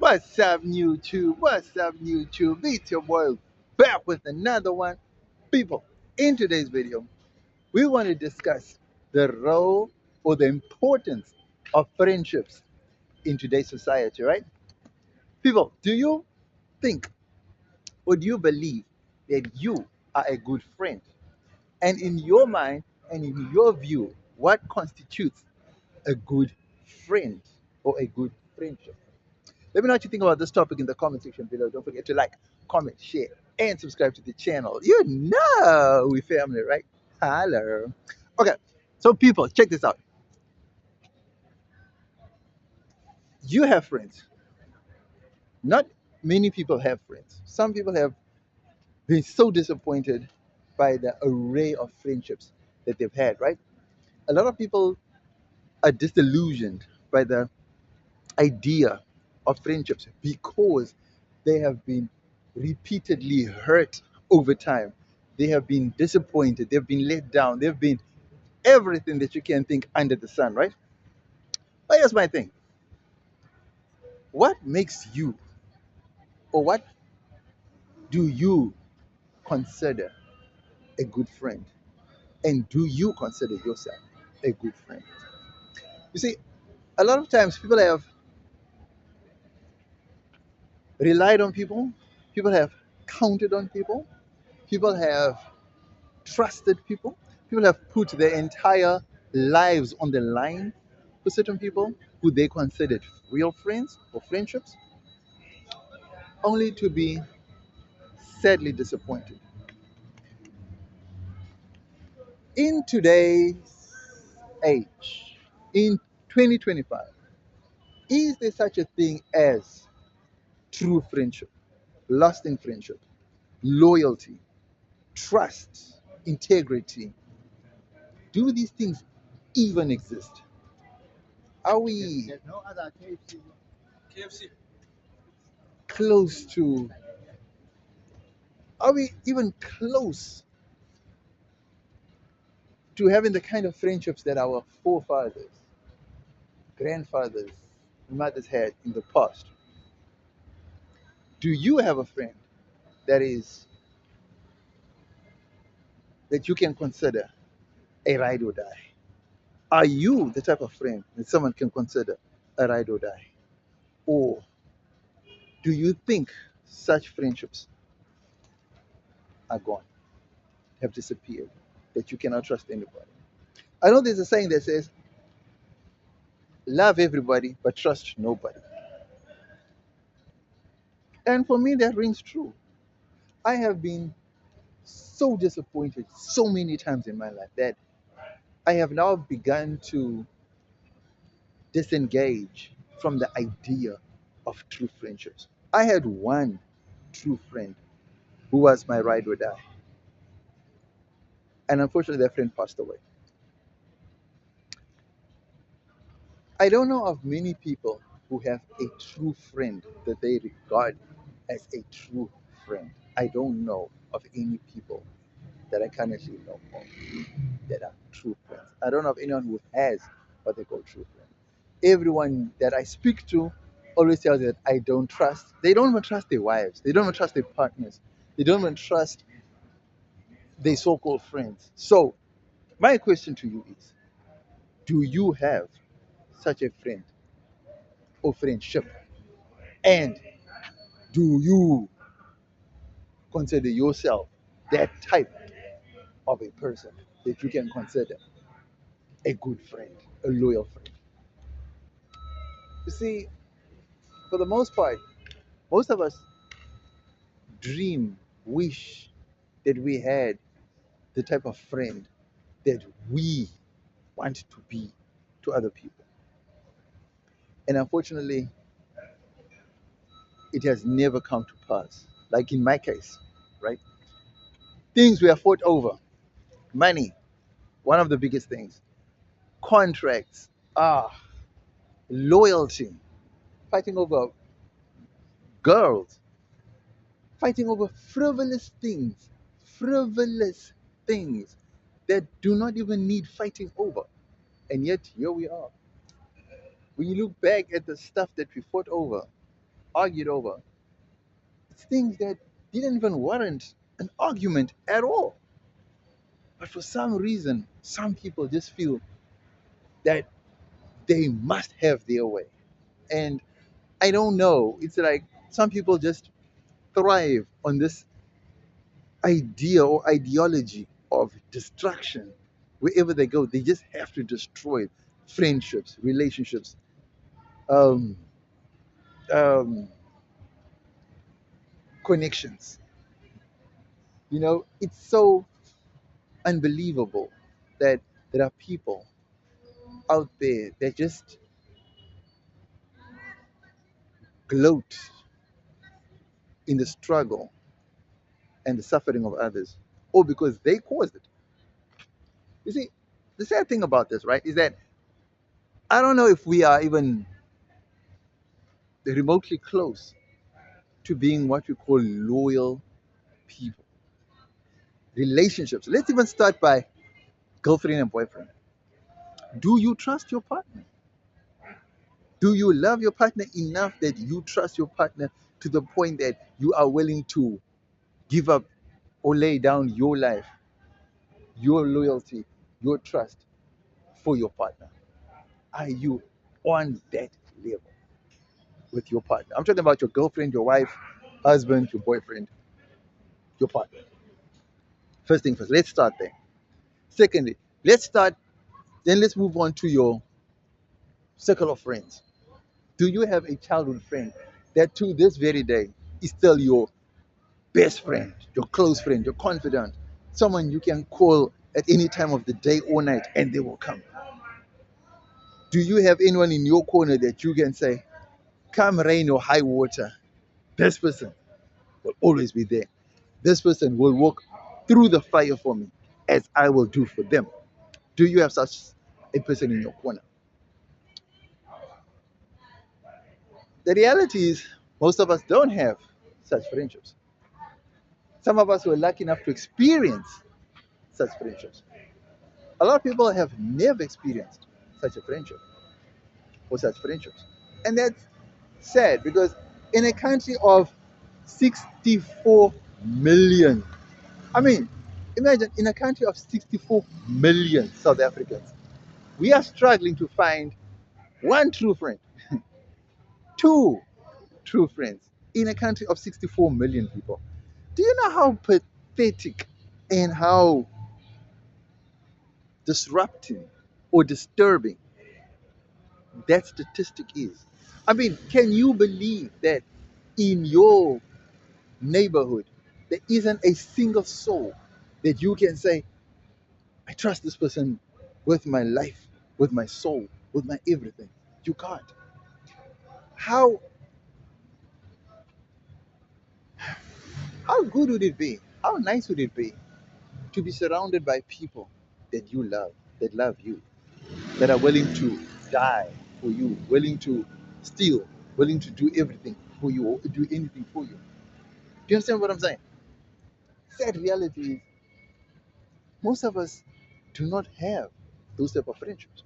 What's up, YouTube? What's up, YouTube? It's your boy back with another one. People, in today's video, we want to discuss the role or the importance of friendships in today's society, right? People, do you think or do you believe that you are a good friend? And in your mind and in your view, what constitutes a good friend or a good friendship? Let me know what you think about this topic in the comment section below. Don't forget to like, comment, share, and subscribe to the channel. You know we family, right? Hello. Okay, so people, check this out. You have friends. Not many people have friends. Some people have been so disappointed by the array of friendships that they've had, right? A lot of people are disillusioned by the idea of friendships because they have been repeatedly hurt over time. They have been disappointed. They've been let down. They've been everything that you can think under the sun, right? But here's my thing. What makes you, or what do you consider a good friend? And do you consider yourself a good friend? You see, a lot of times people have relied on people, people have counted on people, people have trusted people. People have put their entire lives on the line for certain people who they considered real friends or friendships, only to be sadly disappointed. In today's age, in 2025, is there such a thing as true friendship, lasting friendship, loyalty, trust, integrity? Do these things even exist? Are we close to Are we even close to having the kind of friendships that our forefathers, grandfathers, mothers had in the past? Do you have a friend that is that you can consider a ride or die? Are you the type of friend that someone can consider a ride or die? Or do you think such friendships are gone, have disappeared, that you cannot trust anybody? I know there's a saying that says, love everybody but trust nobody. And for me, that rings true. I have been so disappointed so many times in my life that I have now begun to disengage from the idea of true friendships. I had one true friend who was my ride or die, and unfortunately, that friend passed away. I don't know of many people who have a true friend that they regard as a true friend. I don't know of any people that I currently know of that are true friends. I don't know of anyone who has what they call true friends. Everyone that I speak to always tells me that I don't trust. They don't even trust their wives. They don't even trust their partners. They don't even trust their so-called friends. So my question to you is, do you have such a friend or friendship? And do you consider yourself that type of a person that you can consider a good friend, a loyal friend? You see, for the most part, most of us dream, wish that we had the type of friend that we want to be to other people. And unfortunately, it has never come to pass. Like in my case, right? Things we have fought over, money, one of the biggest things, contracts, loyalty, fighting over girls, fighting over frivolous things that do not even need fighting over. And yet, here we are. When you look back at the stuff that we fought over, argued over. It's things that didn't even warrant an argument at all. But for some reason, some people just feel that they must have their way. And I don't know. It's like some people just thrive on this idea or ideology of destruction. Wherever they go, they just have to destroy friendships, relationships, um, um, connections. It's so unbelievable that there are people out there that just gloat in the struggle and the suffering of others, or because they caused it. You see, the sad thing about this, right, is that I don't know if we are even remotely close to being what we call loyal people. Relationships. Let's even start by girlfriend and boyfriend. Do you trust your partner? Do you love your partner enough that you trust your partner to the point that you are willing to give up or lay down your life, your loyalty, your trust for your partner? Are you on that level with your partner? I'm talking about your girlfriend, your wife, husband, your boyfriend, your partner. First thing first, let's start there. Secondly, let's move on to your circle of friends. Do you have a childhood friend that to this very day is still your best friend, your close friend, your confidant, someone you can call at any time of the day or night and they will come? Do you have anyone in your corner that you can say, come rain or high water, this person will always be there. This person will walk through the fire for me as I will do for them. Do you have such a person in your corner? The reality is, most of us don't have such friendships. Some of us were lucky enough to experience such friendships. A lot of people have never experienced such a friendship or such friendships. And that's sad because in a country of 64 million, I mean, imagine in a country of 64 million South Africans, we are struggling to find one true friend, two true friends in a country of 64 million people. Do you know how pathetic and how disrupting or disturbing that statistic is? I mean, can you believe that in your neighborhood there isn't a single soul that you can say, I trust this person with my life, with my soul, with my everything? You can't. How how good would it be? How nice would it be to be surrounded by people that you love, that love you, that are willing to die for you, willing to steal, willing to do everything for you, or do anything for you? Do you understand what I'm saying? Sad reality is most of us do not have those type of friendships.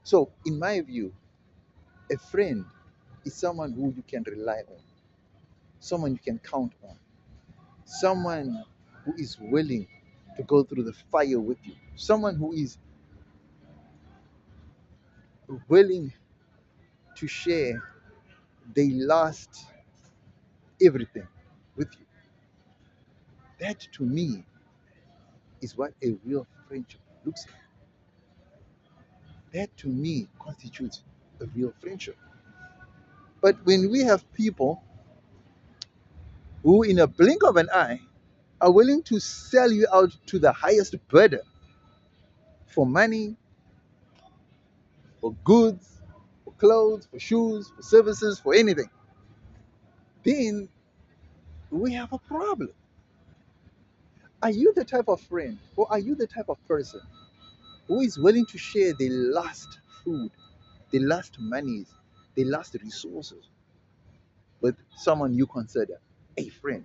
So, in my view, a friend is someone who you can rely on, someone you can count on, someone who is willing to go through the fire with you, someone who is willing to share their last everything with you. That to me is what a real friendship looks like. That to me constitutes a real friendship. But when we have people who, in a blink of an eye, are willing to sell you out to the highest bidder for money, for goods, for clothes, for shoes, for services, for anything, then we have a problem. Are you the type of friend or are you the type of person who is willing to share the last food, the last monies, the last resources with someone you consider a friend?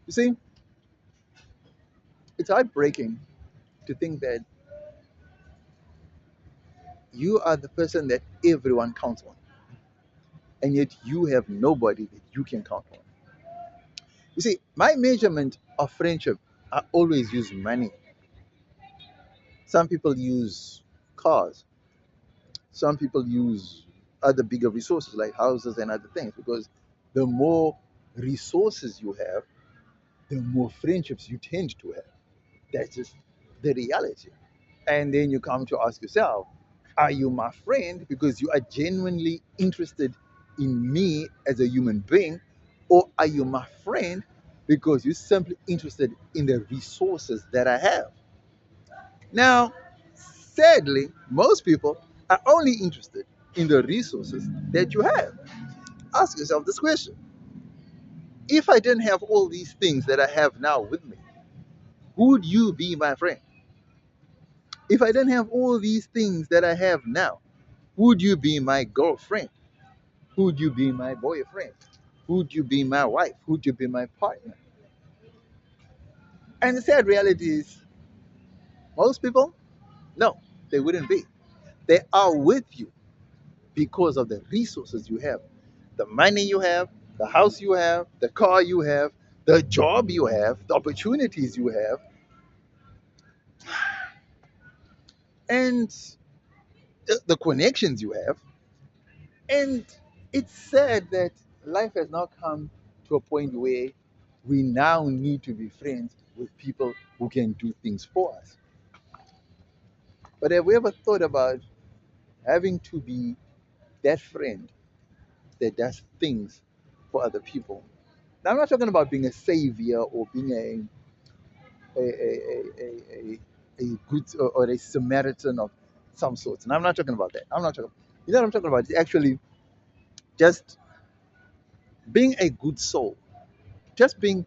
You see, it's heartbreaking to think that you are the person that everyone counts on. and yet you have nobody that you can count on. You see, my measurement of friendship, I always use money. Some people use cars, some people use other bigger resources like houses and other things, because the more resources you have, the more friendships you tend to have. That's just the reality. And then you come to ask yourself, are you my friend because you are genuinely interested in me as a human being? Or are you my friend because you're simply interested in the resources that I have? Now, sadly, most people are only interested in the resources that you have. Ask yourself this question: if I didn't have all these things that I have now with me, would you be my friend? If I didn't have all these things that I have now, would you be my girlfriend? Would you be my boyfriend? Would you be my wife? Would you be my partner? And the sad reality is, most people, no, they wouldn't be. They are with you because of the resources you have, the money you have, the house you have, the car you have, the job you have, the opportunities you have, and the connections you have. And it's sad that life has now come to a point where we now need to be friends with people who can do things for us. But have we ever thought about having to be that friend that does things for other people? Now, I'm not talking about being a savior or being a good or a Samaritan of some sort. And I'm not talking about that. I'm not talking. You know what I'm talking about? It's actually just being a good soul, just being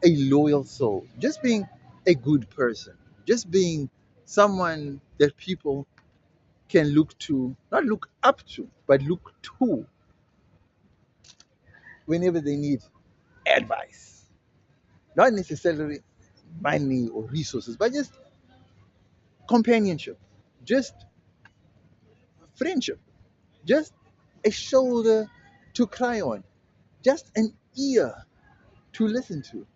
a loyal soul, just being a good person, just being someone that people can look to, not look up to, but look to whenever they need advice. Not necessarily money or resources, but just companionship, just friendship, just a shoulder to cry on, just an ear to listen to.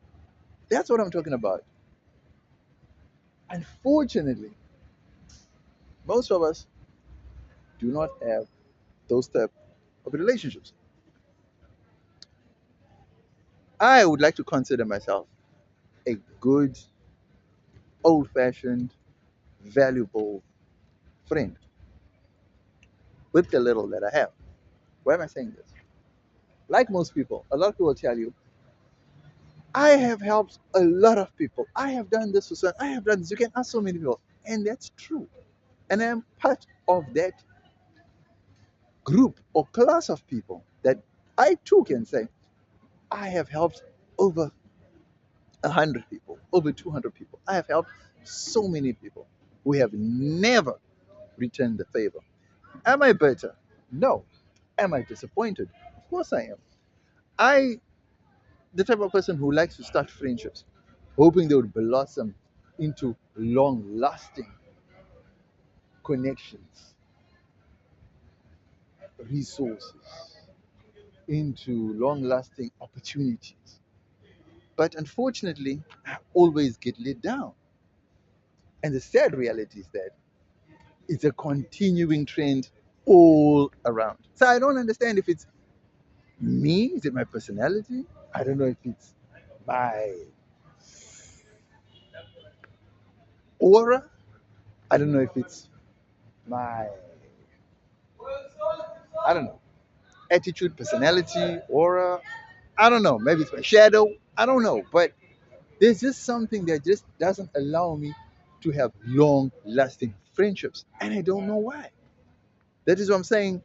That's what I'm talking about. Unfortunately, most of us do not have those type of relationships. I would like to consider myself a good, old fashioned, valuable friend with the little that I have. Why am I saying this? Like most people, a lot of people will tell you, I have helped a lot of people. I have done this for so I have done this. You can ask so many people. And that's true. And I'm part of that group or class of people that I too can say, I have helped over 100 people, over 200 people. I have helped so many people who have never returned the favor. Am I better? No. Am I disappointed? Of course I am. I, the type of person who likes to start friendships, hoping they would blossom into long lasting connections, resources, into long lasting opportunities. But unfortunately, I always get let down. And the sad reality is that it's a continuing trend all around. So I don't understand if it's me, is it my personality? I don't know if it's my aura. I don't know if it's my, I don't know, attitude, personality, aura. I don't know. Maybe it's my shadow. I don't know. But there's just something that just doesn't allow me to have long lasting friendships. And I don't know why. That is what I'm saying.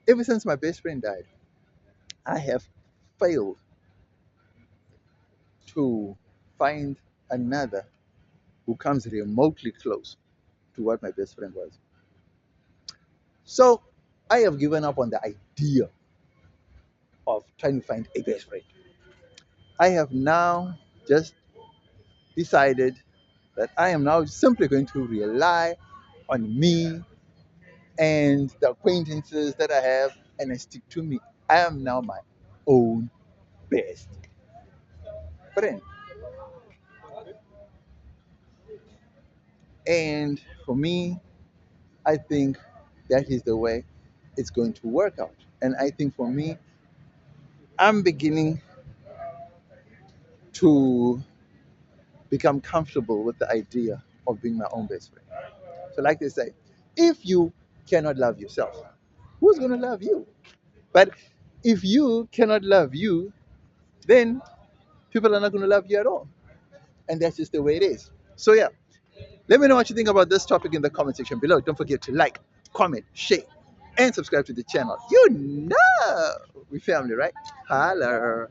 Ever since my best friend died, I have failed to find another who comes remotely close to what my best friend was. So I have given up on the idea of trying to find a best friend. I have now just decided that I am now simply going to rely on me and the acquaintances that I have. and I stick to me, I am now my own best friend. And for me, I think that is the way it's going to work out. And I think for me, I'm beginning to become comfortable with the idea of being my own best friend. So, like they say, if you cannot love yourself, who's going to love you? But if you cannot love you, then people are not going to love you at all. And that's just the way it is. So, yeah, let me know what you think about this topic in the comment section below. Don't forget to like, comment, share, and subscribe to the channel. You know, we family, right? Holla.